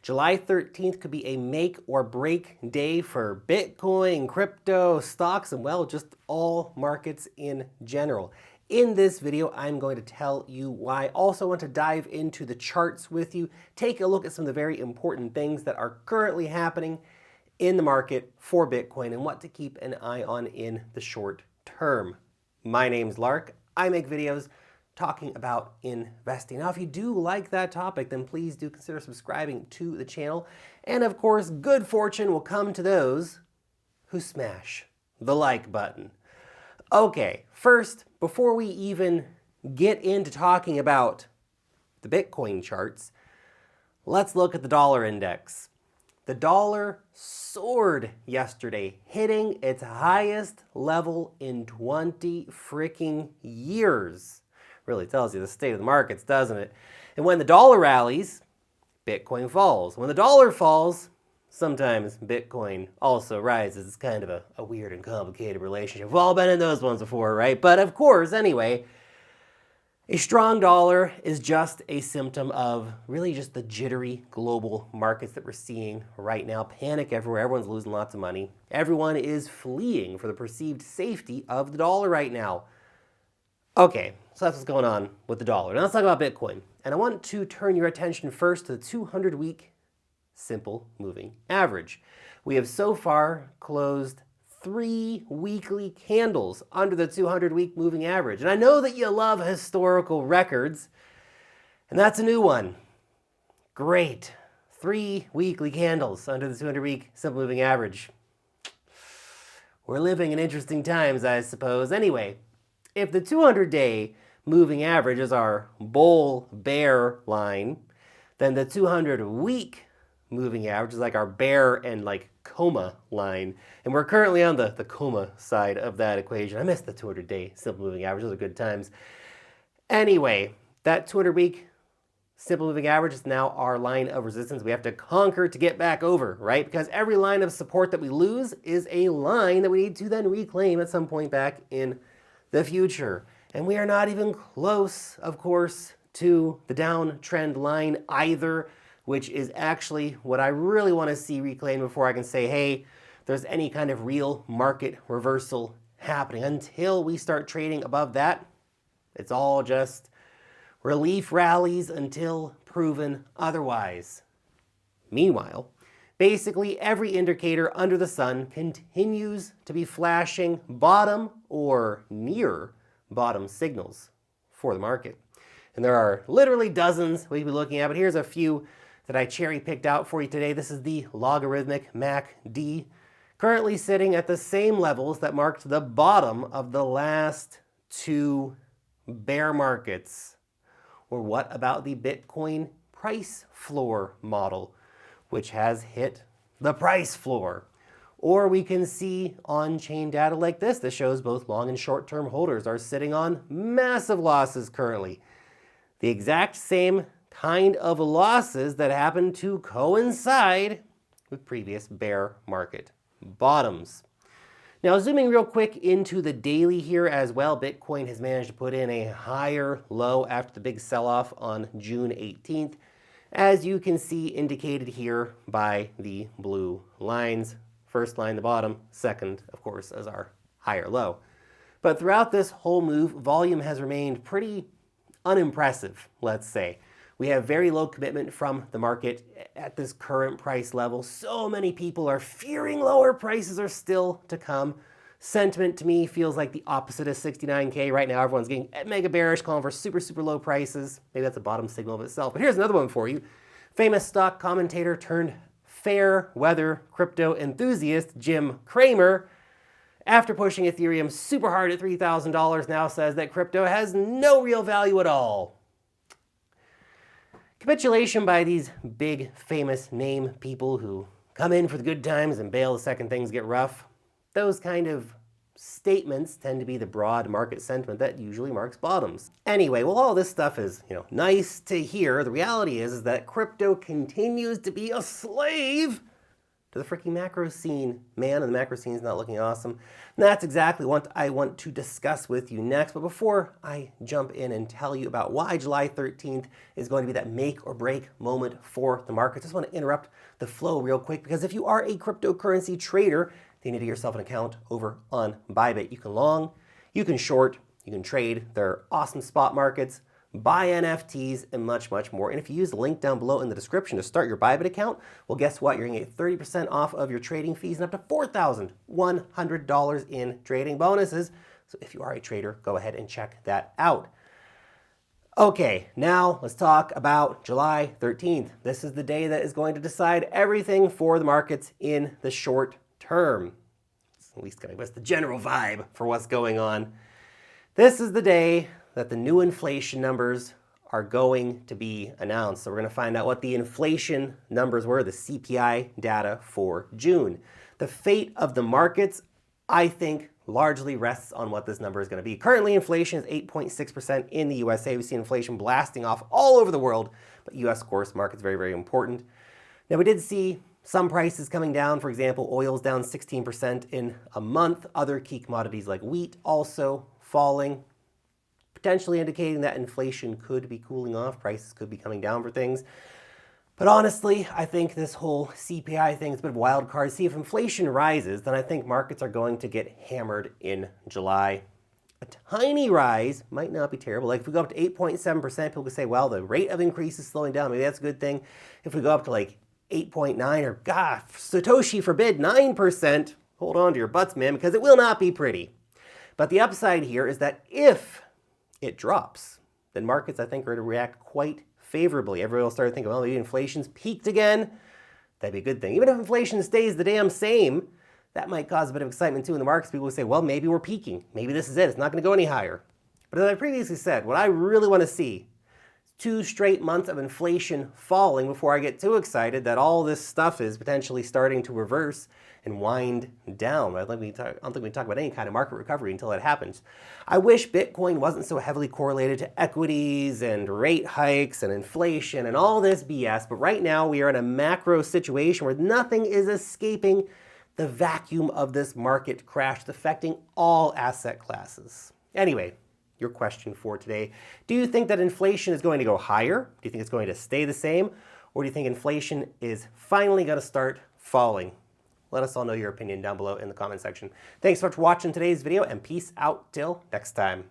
July 13th could be a make or break day for Bitcoin, crypto, stocks, and well, just all markets in general. In this video, I'm going to tell you why. I also want to dive into the charts with you, take a look at some of the very important things that are currently happening in the market for Bitcoin and what to keep an eye on in the short term. My name's Lark. I make videos talking about investing. Now, if you do like that topic, then please do consider subscribing to the channel. And of course, good fortune will come to those who smash the like button. Okay, first, before we even get into talking about the Bitcoin charts, let's look at the dollar index. The dollar soared yesterday, hitting its highest level in 20 freaking years. Really tells you the state of the markets, doesn't it? And when the dollar rallies, Bitcoin falls. When the dollar falls, sometimes Bitcoin also rises. It's kind of a weird and complicated relationship. We've all been in those ones before, right? But of course, anyway, a strong dollar is just a symptom of really just the jittery global markets that we're seeing right now. Panic everywhere. Everyone's losing lots of money. Everyone is fleeing for the perceived safety of the dollar right now. Okay, so that's what's going on with the dollar. Now let's talk about Bitcoin. And I want to turn your attention first to the 200-week simple moving average. We have so far closed 3 weekly candles under the 200-week moving average. And I know that you love historical records, and that's a new one. Great. 3 weekly candles under the 200-week simple moving average. We're living in interesting times, I suppose. Anyway, if the 200-day moving average is our bull bear line, then the 200-week moving average is like our bear and like coma line. And we're currently on the coma side of that equation. I miss the 200-day simple moving average. Those are good times. Anyway, that 200-week simple moving average is now our line of resistance we have to conquer to get back over, right? Because every line of support that we lose is a line that we need to then reclaim at some point back in the future. And we are not even close, of course, to the downtrend line either, which is actually what I really want to see reclaimed before I can say, hey, there's any kind of real market reversal happening. Until we start trading above that, it's all just relief rallies until proven otherwise. Meanwhile, basically every indicator under the sun continues to be flashing bottom or near bottom signals for the market. And there are literally dozens we could be looking at, but here's a few that I cherry-picked out for you today. This is the logarithmic MACD, currently sitting at the same levels that marked the bottom of the last 2 bear markets. Or what about the Bitcoin price floor model, which has hit the price floor? Or we can see on-chain data like this that shows both long and short-term holders are sitting on massive losses currently. The exact same kind of losses that happened to coincide with previous bear market bottoms. Now, zooming real quick into the daily here as well, Bitcoin has managed to put in a higher low after the big sell-off on June 18th, as you can see indicated here by the blue lines. First line, the bottom, second, of course, as our higher low. But throughout this whole move, volume has remained pretty unimpressive, let's say. We have very low commitment from the market at this current price level. So many people are fearing lower prices are still to come. Sentiment to me feels like the opposite of 69K. Right now, everyone's getting mega bearish, calling for super, super low prices. Maybe that's a bottom signal of itself. But here's another one for you. Famous stock commentator turned fair weather crypto enthusiast Jim Cramer, after pushing Ethereum super hard at $3,000, now says that crypto has no real value at all. Capitulation by these big, famous name people who come in for the good times and bail the second things get rough. Those kind of statements tend to be the broad market sentiment that usually marks bottoms. Anyway, well, all this stuff is, nice to hear. The reality is that crypto continues to be a slave to to the freaking macro scene, man, and the macro scene is not looking awesome. And that's exactly what I want to discuss with you next. But before I jump in and tell you about why July 13th is going to be that make or break moment for the market, I just want to interrupt the flow real quick, because if you are a cryptocurrency trader, you need to get yourself an account over on Bybit. You can long, you can short, you can trade. There are awesome spot markets, buy NFTs, and much, much more. And if you use the link down below in the description to start your Bybit account, well, guess what? You're going to get 30% off of your trading fees and up to $4,100 in trading bonuses. So if you are a trader, go ahead and check that out. Okay, now let's talk about July 13th. This is the day that is going to decide everything for the markets in the short term. At least kind of what's the general vibe for what's going on. This is the day that the new inflation numbers are going to be announced. So we're going to find out what the inflation numbers were, the CPI data for June. The fate of the markets, I think, largely rests on what this number is going to be. Currently, inflation is 8.6% in the USA. We see inflation blasting off all over the world, but US, of course, market's very, very important. Now, we did see some prices coming down. For example, oil's down 16% in a month. Other key commodities like wheat also falling, potentially indicating that inflation could be cooling off. Prices could be coming down for things. But honestly, I think this whole CPI thing is a bit of a wild card. See, if inflation rises, then I think markets are going to get hammered in July. A tiny rise might not be terrible. Like if we go up to 8.7%, people could say, well, the rate of increase is slowing down. Maybe that's a good thing. If we go up to like 8.9 or, God, Satoshi forbid, 9%, hold on to your butts, man, because it will not be pretty. But the upside here is that if it drops, then markets, I think, are going to react quite favorably. Everyone will start thinking, well, maybe inflation's peaked again. That'd be a good thing. Even if inflation stays the damn same, that might cause a bit of excitement too in the markets. People will say, well, maybe we're peaking. Maybe this is it. It's not going to go any higher. But as I previously said, what I really want to see is 2 straight months of inflation falling before I get too excited that all this stuff is potentially starting to reverse and wind down. I don't think we talk about any kind of market recovery until that happens. I wish Bitcoin wasn't so heavily correlated to equities and rate hikes and inflation and all this BS, but right now we are in a macro situation where nothing is escaping the vacuum of this market crash. It's affecting all asset classes. Anyway, your question for today: do you think that inflation is going to go higher? Do you think it's going to stay the same? Or do you think inflation is finally going to start falling? Let us all know your opinion down below in the comment section. Thanks so much for watching today's video, and peace out till next time.